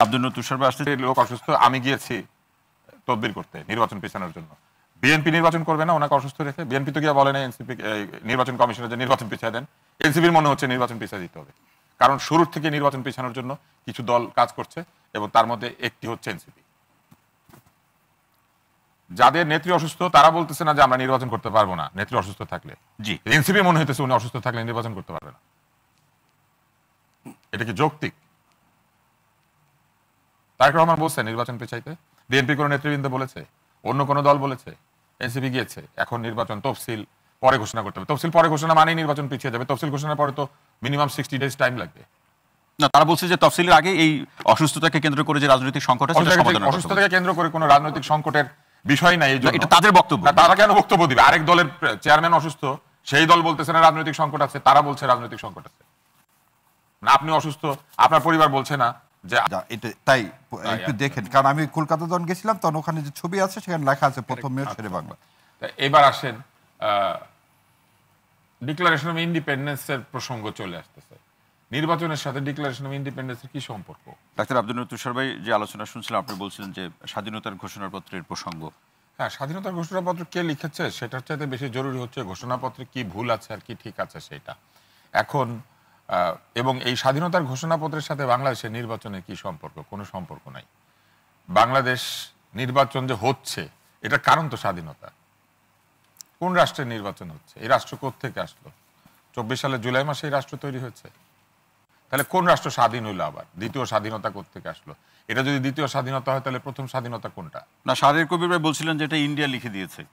আব্দুল নূর তুষার ভাই আসছে। লোক অসুস্থ, আমি গিয়েছি তদবির করতে নির্বাচন পেছানোর জন্য। বিএনপি নির্বাচন করবে না ওনাকে অসুস্থ রেখে? বিএনপি তো গিয়ে বলে না এনসিপি নির্বাচন কমিশনের যে নির্বাচন পিছিয়ে দেন। এনসিপির মনে হচ্ছে নির্বাচন পিছিয়ে দিতে হবে, কারণ শুরুর থেকে নির্বাচন পিছানোর জন্য কিছু দল কাজ করছে এবং তার মধ্যে একটি হচ্ছে এনসিপি। যাদের নেত্রী অসুস্থ তারা বলতেছে না যে আমরা নির্বাচন করতে পারবো না নেত্রী অসুস্থ থাকলে। জি, এনসিপি মনে হইতেছে উনি অসুস্থ থাকলে নির্বাচন করতে পারবে না। এটা কি যৌক্তিক? তারেক রহমান বলছে নির্বাচন পেছাইতে? বিএনপি কোন নেতৃবৃন্দ বলেছে? অন্য কোন দল বলেছে? এনসিপি গিয়েছে। এখন নির্বাচন তফসিল পরে ঘোষণা করতে হবে। তফসিল পরে ঘোষণা মানেই নির্বাচন পিছিয়ে যাবে। তফসিল ঘোষণার পরে তো মিনিমাম 60 ডেজ টাইম লাগবে। না, তারা বলছে যে তফসিলের আগে এই অসুস্থতাকে কেন্দ্র করে যে রাজনৈতিক সংকট আছে সেটা সমাধান। অসুস্থতাকে কেন্দ্র করে কোনো রাজনৈতিক সংকটের বিষয় নাই। এটা তাদের বক্তব্য। তারা কেন বক্তব্য দিবে? আরেক দলের চেয়ারম্যান অসুস্থ, সেই দল বলতেছে না রাজনৈতিক সংকট আছে, তারা বলছে রাজনৈতিক সংকট আছে। না, আপনি অসুস্থ, আপনার পরিবার বলছে না যে এটা। তাই একটু দেখেন, কারণ আমি কলকাতা যখন গেছিলাম তখন ওখানে যে ছবি আছে সেখানে লেখা আছে প্রথম মেয়র শেরে বাংলা। এবার আসেন ডিক্লারেশন অফ ইন্ডিপেন্ডেন্সের প্রসঙ্গ চলে আসতেছে। নির্বাচনের সাথে ডিক্লারেশন অফ ইন্ডিপেন্ডেন্সের কি সম্পর্ক? ডাক্তার আব্দুল নূর তুষার ভাই যে আলোচনা শুনছিলাম, আপনি বলছিলেন যে স্বাধীনতার ঘোষণাপত্রের প্রসঙ্গ। হ্যাঁ, স্বাধীনতার ঘোষণাপত্র কে লিখেছে সেটার চাইতে বেশি জরুরি হচ্ছে ঘোষণাপত্রে কি ভুল আছে আর কি ঠিক আছে সেটা। এখন এবং এই স্বাধীনতার ঘোষণাপত্রের সাথে বাংলাদেশের নির্বাচনের কি সম্পর্ক? কোনো সম্পর্ক নাই। বাংলাদেশ নির্বাচন যে হচ্ছে এটার কারণ তো স্বাধীনতা। কোন রাষ্ট্রের নির্বাচন হচ্ছে? এই রাষ্ট্র কোত্থেকে আসলো? 24 সালের জুলাই মাসে এই রাষ্ট্র তৈরি হয়েছে। তাহলে কোন রাষ্ট্র স্বাধীন হইলো? আবার দ্বিতীয় স্বাধীনতা কোত্থেকে আসলো? এটা যদি দ্বিতীয় স্বাধীনতা হয় তাহলে প্রথম স্বাধীনতা কোনটা? না, শাহরিয়ার কবির ভাই বলছিলেন যে এটা ইন্ডিয়া লিখে দিয়েছে।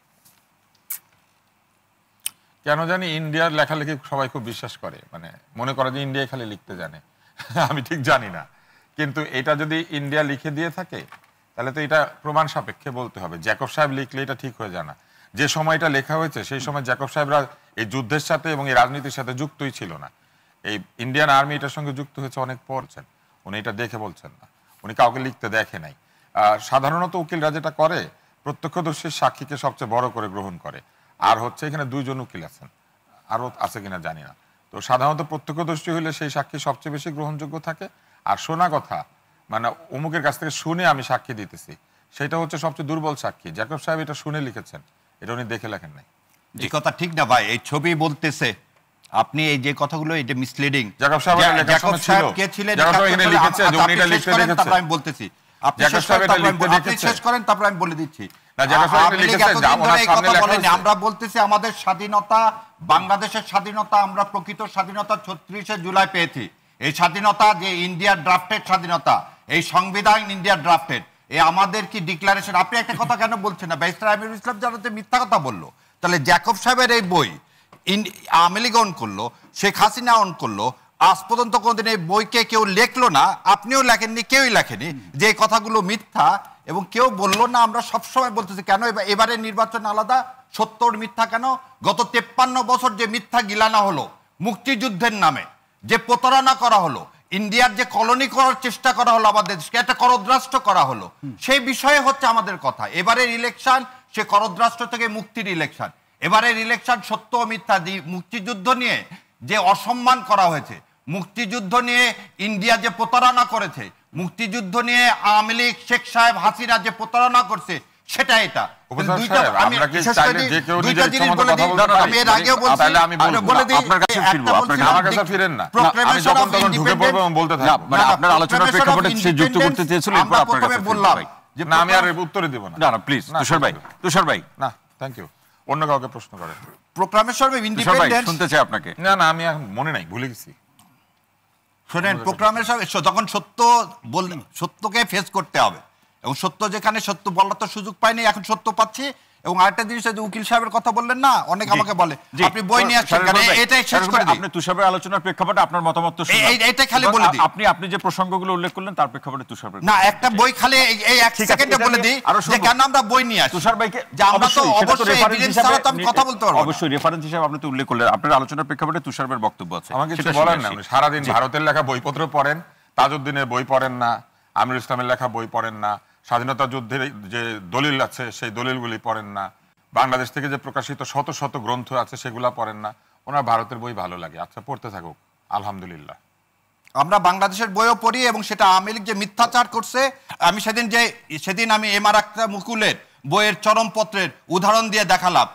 কেন জানি ইন্ডিয়ার লেখালেখি সবাই খুব বিশ্বাস করে, মানে মনে করে যে ইন্ডিয়া খালি লিখতে জানে। আমি ঠিক জানি না, কিন্তু এটা যদি ইন্ডিয়া লিখে দিয়ে থাকে তাহলে তো এটা প্রমাণ সাপেক্ষে বলতে হবে। জ্যাকব সাহেব লিখলে এটা ঠিক হয়ে যায় না। যে সময়টা লেখা হয়েছে সেই সময় জ্যাকব সাহেবরা এই যুদ্ধের সাথে এবং এই রাজনীতির সাথে যুক্তই ছিল না। এই ইন্ডিয়ান আর্মি এটার সঙ্গে যুক্ত হয়েছে অনেক পরছেন, উনি এটা দেখে বলছেন না, উনি কাউকে লিখতে দেখে নাই। আর সাধারণত উকিলরা যেটা করে প্রত্যক্ষদর্শীর সাক্ষীকে সবচেয়ে বড় করে গ্রহণ করে। আর হচ্ছে এখানে 2 জন উকিল আছেন, আরো আছে কিনা জানি না। তো সাধারণত প্রত্যক্ষদর্শী হলে সেই সাক্ষী সবচেয়ে বেশি গ্রহণযোগ্য থাকে। আর শোনা কথা, মানে অমুকের কাছ থেকে শুনে আমি সাক্ষী দিতেছি, সেটা হচ্ছে সবচেয়ে দুর্বল সাক্ষী। জ্যাকব সাহেব এটা শুনে লিখেছেন, এটা উনি দেখে লেখেন নাই। এই কথা ঠিক না ভাই, এই ছবি বলতেছে আপনি এই যে কথাগুলো এটা মিসলিডিং। জ্যাকব সাহেব কে ছিলেন আমি বলতেছি, আপনি শেষ করেন তারপর আমি বলে দিচ্ছি। আমরা বলতেছি আমাদের স্বাধীনতা, বাংলাদেশের স্বাধীনতা, আমরা প্রকৃত স্বাধীনতা 36শে জুলাই পেয়েছি। এই স্বাধীনতা যে ইন্ডিয়ার ড্রাফটেড স্বাধীনতা, এই সংবিধান ইন্ডিয়ার ড্রাফটেড, এই আমাদের কি ডিক্লারেশন? আপনি একটা কথা কেন বলছেন না? ব্যারিস্টার আমিরুল ইসলাম জানাতে মিথ্যা কথা বললো, তাহলে জ্যাকব সাহেবের এই বই আওয়ামী লীগ অন করলো, শেখ হাসিনা অন করলো, আজ পর্যন্ত কোনদিন এই বইকে কেউ লেখলো না, আপনিও লেখেননি, কেউই লেখেনি, যে এই কথাগুলো মিথ্যা এবং কেউ বললো না। আমরা সবসময় বলতেছি কেন এবারে নির্বাচন আলাদা, সত্যর মিথ্যা কেন? গত 53 বছর যে মিথ্যা গিলানো হলো, মুক্তিযুদ্ধের নামে যে প্রতারণা করা হলো, ইন্ডিয়ার যে কলোনি করার চেষ্টা করা হলো, আমাদের দেশকে একটা করদ্রাষ্ট্র করা হলো, সেই বিষয়ে হচ্ছে আমাদের কথা। এবারের ইলেকশন সে করদ্রাষ্ট্র থেকে মুক্তির ইলেকশন। এবারের ইলেকশন সত্য ও মিথ্যা, মুক্তিযুদ্ধ নিয়ে যে অসম্মান করা হয়েছে, মুক্তিযুদ্ধ নিয়ে ইন্ডিয়া যে প্রতারণা করেছে, মুক্তিযুদ্ধ নিয়ে আওয়ামী লীগ, শেখ সাহেব, হাসিনা যে প্রতারণা করছে, সেটা এটা। আমি আর উত্তরে দেব না, প্লিজ তুষার ভাই। তুষার ভাই না, থ্যাংক ইউ। অন্য কাউকে প্রশ্ন করেন। প্রোক্লামেশন অফ ইন্ডিপেন্ডেন্স শুনতে চাই আপনাকে। না না, আমি মনে নাই, ভুলে গেছি। শোনেন, প্রোক্লামেশন যখন সত্যকে ফেস করতে হবে, এবং সত্য যেখানে সত্য বলার তো সুযোগ পাইনি, এখন সত্য পাচ্ছি। এবং আরেকটা জিনিস, যে উকিল সাহেবের কথা বললেন না, অনেক আমাকে বলে আপনি বই নিয়ে আসছেন, এটাই শেষ করে দিই। আপনি তুষার ভাই আলোচনার প্রেক্ষাপটে আপনার মতামত তো এইটা খালি বলে দিই। আপনি যে প্রসঙ্গগুলো উল্লেখ করলেন তার প্রেক্ষাপটে তুষার ভাই না, একটা বই খালি এই 1 সেকেন্ডে বলে দিই যে কেন আমরা বই নিয়ে আসি। তুষার ভাইকে যে আমরা তো অবশ্যই এভিডেন্স ছাড়া তো আমি কথা বলতে পারবো না। অবশ্যই রেফারেন্স হিসেবে আপনি তো উল্লেখ করলেন, আপনার আলোচনার প্রেক্ষাপটে তুষার ভাইয়ের বক্তব্য আছে। আমাকে কিছু বলেন না, সারা দিন ভারতের লেখা বইপত্র পড়েন, তাজউদ্দিনের বই পড়েন না, আমিরুল ইসলামের লেখা বই পড়েন না, স্বাধীনতা যুদ্ধের যে দলিল আছে সেই দলিলগুলি পড়েন না, বাংলাদেশ থেকে যে প্রকাশিত শত শত গ্রন্থ আছে সেগুলা পড়েন না। ওনার ভারতের বই ভালো লাগে, আচ্ছা পড়তে থাকুক, আলহামদুলিল্লাহ। আমরা বাংলাদেশের বইও পড়ি এবং সেটা আওয়ামী লীগ যে মিথ্যাচার করছে, আমি সেদিন আমি এম আর আখতার মুকুলের বইয়ের চরমপত্রের উদাহরণ দিয়ে দেখালাম